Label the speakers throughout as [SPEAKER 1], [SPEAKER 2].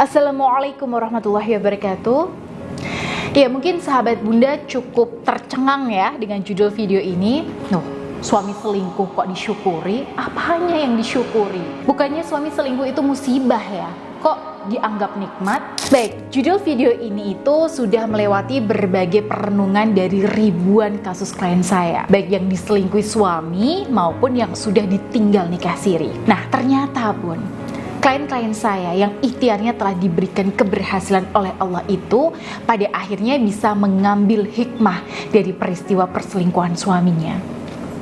[SPEAKER 1] Assalamualaikum warahmatullahi wabarakatuh. Ya, mungkin sahabat Bunda cukup tercengang ya dengan judul video ini. Suami selingkuh kok disyukuri? Apanya yang disyukuri? Bukannya suami selingkuh itu musibah ya? Kok dianggap nikmat? Baik, judul video ini itu sudah melewati berbagai perenungan dari ribuan kasus klien saya, baik yang diselingkuhi suami maupun yang sudah ditinggal nikah siri. Nah, ternyata pun klien-klien saya yang ikhtiarnya telah diberikan keberhasilan oleh Allah itu pada akhirnya bisa mengambil hikmah dari peristiwa perselingkuhan suaminya.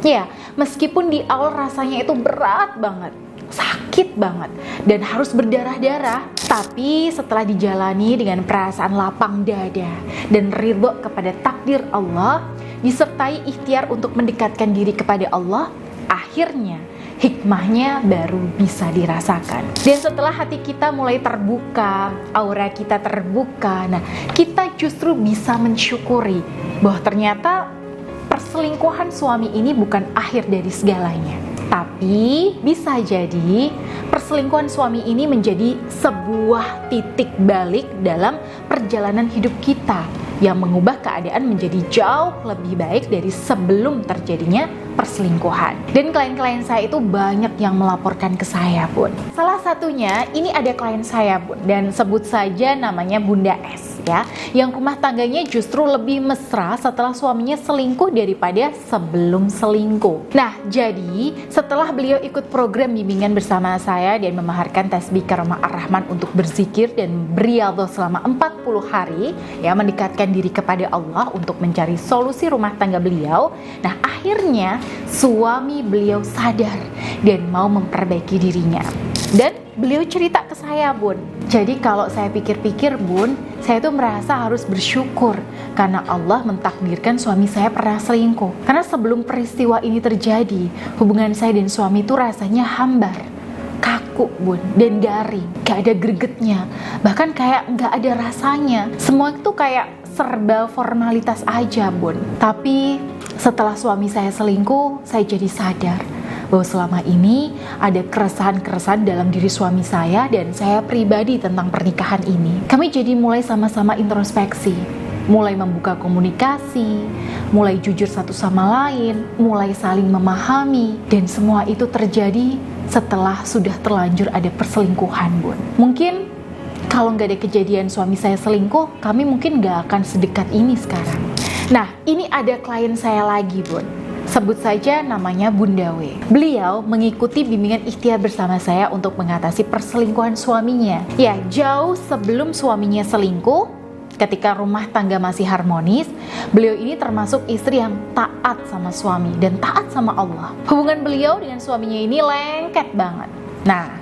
[SPEAKER 1] Ya, meskipun di awal rasanya itu berat banget, sakit banget, dan harus berdarah-darah, tapi setelah dijalani dengan perasaan lapang dada dan ridho kepada takdir Allah, disertai ikhtiar untuk mendekatkan diri kepada Allah, akhirnya hikmahnya baru bisa dirasakan. Dan setelah hati kita mulai terbuka, aura kita terbuka, nah kita justru bisa mensyukuri bahwa ternyata perselingkuhan suami ini bukan akhir dari segalanya. Tapi bisa jadi perselingkuhan suami ini menjadi sebuah titik balik dalam perjalanan hidup kita yang mengubah keadaan menjadi jauh lebih baik dari sebelum terjadinya perselingkuhan. Dan klien-klien saya itu banyak yang melaporkan ke saya, Bun. Salah satunya ini ada klien saya, Bun, dan sebut saja namanya Bunda S ya, yang rumah tangganya justru lebih mesra setelah suaminya selingkuh daripada sebelum selingkuh. Nah, jadi setelah beliau ikut program bimbingan bersama saya dan memaharkan tasbih Karamah Ar-Rahman untuk berzikir dan beriadah selama 40 hari ya, mendekatkan diri kepada Allah untuk mencari solusi rumah tangga beliau. Nah, akhirnya suami beliau sadar dan mau memperbaiki dirinya. Dan beliau cerita ke saya, Bun. Jadi kalau saya pikir-pikir, Bun, saya tuh merasa harus bersyukur karena Allah mentakdirkan suami saya pernah selingkuh. Karena sebelum peristiwa ini terjadi, hubungan saya dan suami itu rasanya hambar, kaku, Bun, dan garing, gak ada gregetnya, bahkan kayak gak ada rasanya. Semua itu kayak serba formalitas aja, Bun. Tapi setelah suami saya selingkuh, saya jadi sadar bahwa selama ini ada keresahan-keresahan dalam diri suami saya dan saya pribadi tentang pernikahan ini. Kami jadi mulai sama-sama introspeksi, mulai membuka komunikasi, mulai jujur satu sama lain, mulai saling memahami, dan semua itu terjadi setelah sudah terlanjur ada perselingkuhan, Bun. Mungkin kalau nggak ada kejadian suami saya selingkuh, kami mungkin nggak akan sedekat ini sekarang. Nah, ini ada klien saya lagi, Bun. Sebut saja namanya Bunda W. Beliau mengikuti bimbingan ikhtiar bersama saya untuk mengatasi perselingkuhan suaminya. Ya, jauh sebelum suaminya selingkuh, ketika rumah tangga masih harmonis, beliau ini termasuk istri yang taat sama suami dan taat sama Allah. Hubungan beliau dengan suaminya ini lengket banget. Nah,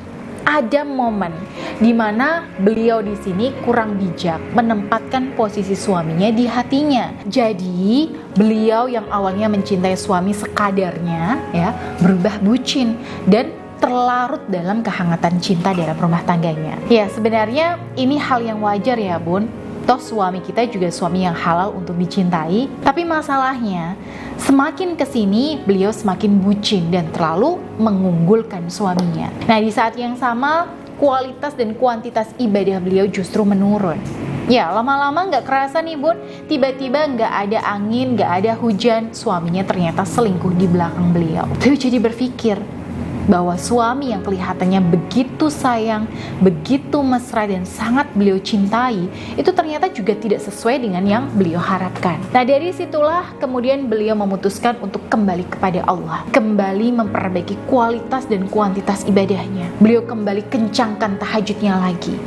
[SPEAKER 1] ada momen di mana beliau di sini kurang bijak menempatkan posisi suaminya di hatinya. Jadi, beliau yang awalnya mencintai suami sekadarnya ya, berubah bucin dan terlarut dalam kehangatan cinta dalam rumah tangganya. Ya, sebenarnya ini hal yang wajar ya, Bun. Toh suami kita juga suami yang halal untuk dicintai. Tapi masalahnya, semakin kesini beliau semakin bucin dan terlalu mengunggulkan suaminya. Nah, di saat yang sama, kualitas dan kuantitas ibadah beliau justru menurun. Ya, lama-lama gak kerasa nih, Bun, tiba-tiba gak ada angin, gak ada hujan, suaminya ternyata selingkuh di belakang beliau. Beliau jadi berpikir bahwa suami yang kelihatannya begitu sayang, begitu mesra dan sangat beliau cintai, itu ternyata juga tidak sesuai dengan yang beliau harapkan. Nah, dari situlah kemudian beliau memutuskan untuk kembali kepada Allah, kembali memperbaiki kualitas dan kuantitas ibadahnya. Beliau kembali kencangkan tahajudnya lagi.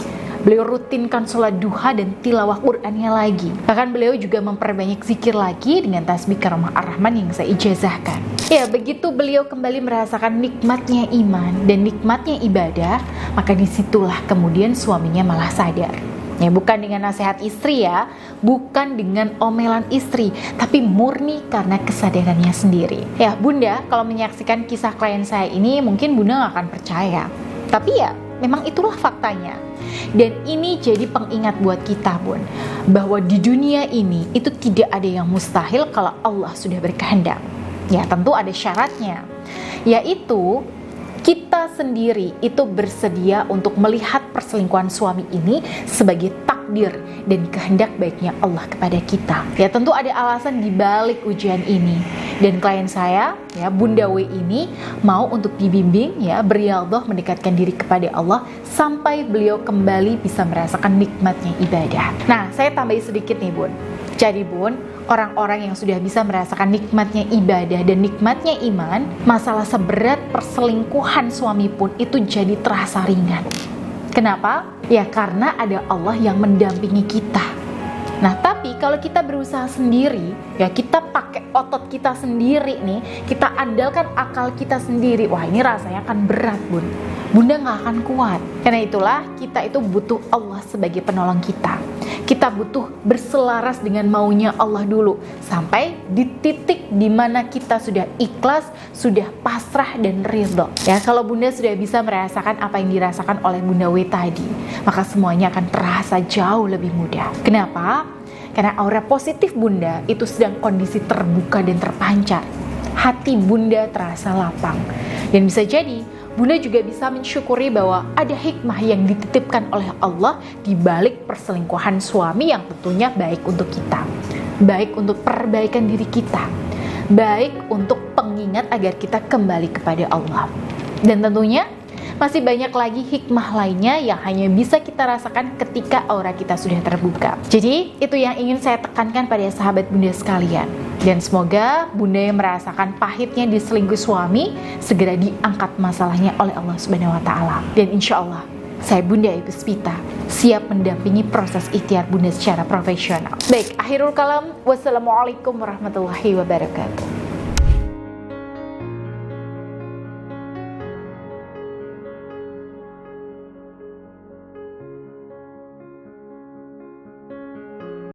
[SPEAKER 1] Beliau rutinkan sholat duha dan tilawah Qur'annya lagi. Bahkan beliau juga memperbanyak zikir lagi dengan tasbih Karamah Ar-Rahman yang saya ijazahkan. Ya, begitu beliau kembali merasakan nikmatnya iman dan nikmatnya ibadah, maka disitulah kemudian suaminya malah sadar. Ya, bukan dengan nasihat istri ya, bukan dengan omelan istri, tapi murni karena kesadarannya sendiri. Ya, Bunda, kalau menyaksikan kisah klien saya ini, mungkin Bunda gak akan percaya. Tapi ya, memang itulah faktanya. Dan ini jadi pengingat buat kita, Bun, bahwa di dunia ini itu tidak ada yang mustahil kalau Allah sudah berkehendak. Ya, tentu ada syaratnya, yaitu kita sendiri itu bersedia untuk melihat perselingkuhan suami ini sebagai takdir dan kehendak baiknya Allah kepada kita. Ya tentu ada alasan di balik ujian ini. Dan klien saya, ya Bunda W ini mau untuk dibimbing, ya berialdoh mendekatkan diri kepada Allah sampai beliau kembali bisa merasakan nikmatnya ibadah. Nah, saya tambahin sedikit nih Bun. Jadi Bun, orang-orang yang sudah bisa merasakan nikmatnya ibadah dan nikmatnya iman, masalah seberat perselingkuhan suami pun itu jadi terasa ringan. Kenapa? Ya karena ada Allah yang mendampingi kita. Nah, tapi kalau kita berusaha sendiri, ya kita pakai otot kita sendiri nih, kita andalkan akal kita sendiri, wah ini rasanya akan berat Bun. Bunda nggak akan kuat. Karena itulah kita itu butuh Allah sebagai penolong kita. Kita butuh berselaras dengan maunya Allah dulu, sampai di titik dimana kita sudah ikhlas, sudah pasrah dan ridho. Ya, kalau Bunda sudah bisa merasakan apa yang dirasakan oleh Bunda W tadi, maka semuanya akan terasa jauh lebih mudah. Kenapa? Karena aura positif Bunda itu sedang kondisi terbuka dan terpancar. Hati Bunda terasa lapang. Dan bisa jadi Bunda juga bisa mensyukuri bahwa ada hikmah yang dititipkan oleh Allah di balik perselingkuhan suami yang tentunya baik untuk kita, baik untuk perbaikan diri kita, baik untuk pengingat agar kita kembali kepada Allah. Dan tentunya masih banyak lagi hikmah lainnya yang hanya bisa kita rasakan ketika aura kita sudah terbuka. Jadi itu yang ingin saya tekankan pada sahabat Bunda sekalian. Dan semoga Bunda yang merasakan pahitnya diselingkuh suami segera diangkat masalahnya oleh Allah Subhanahu wa taala. Dan insya Allah saya Bunda Ibu Spita siap mendampingi proses ikhtiar Bunda secara profesional. Baik, akhirul kalam. Wassalamualaikum warahmatullahi wabarakatuh.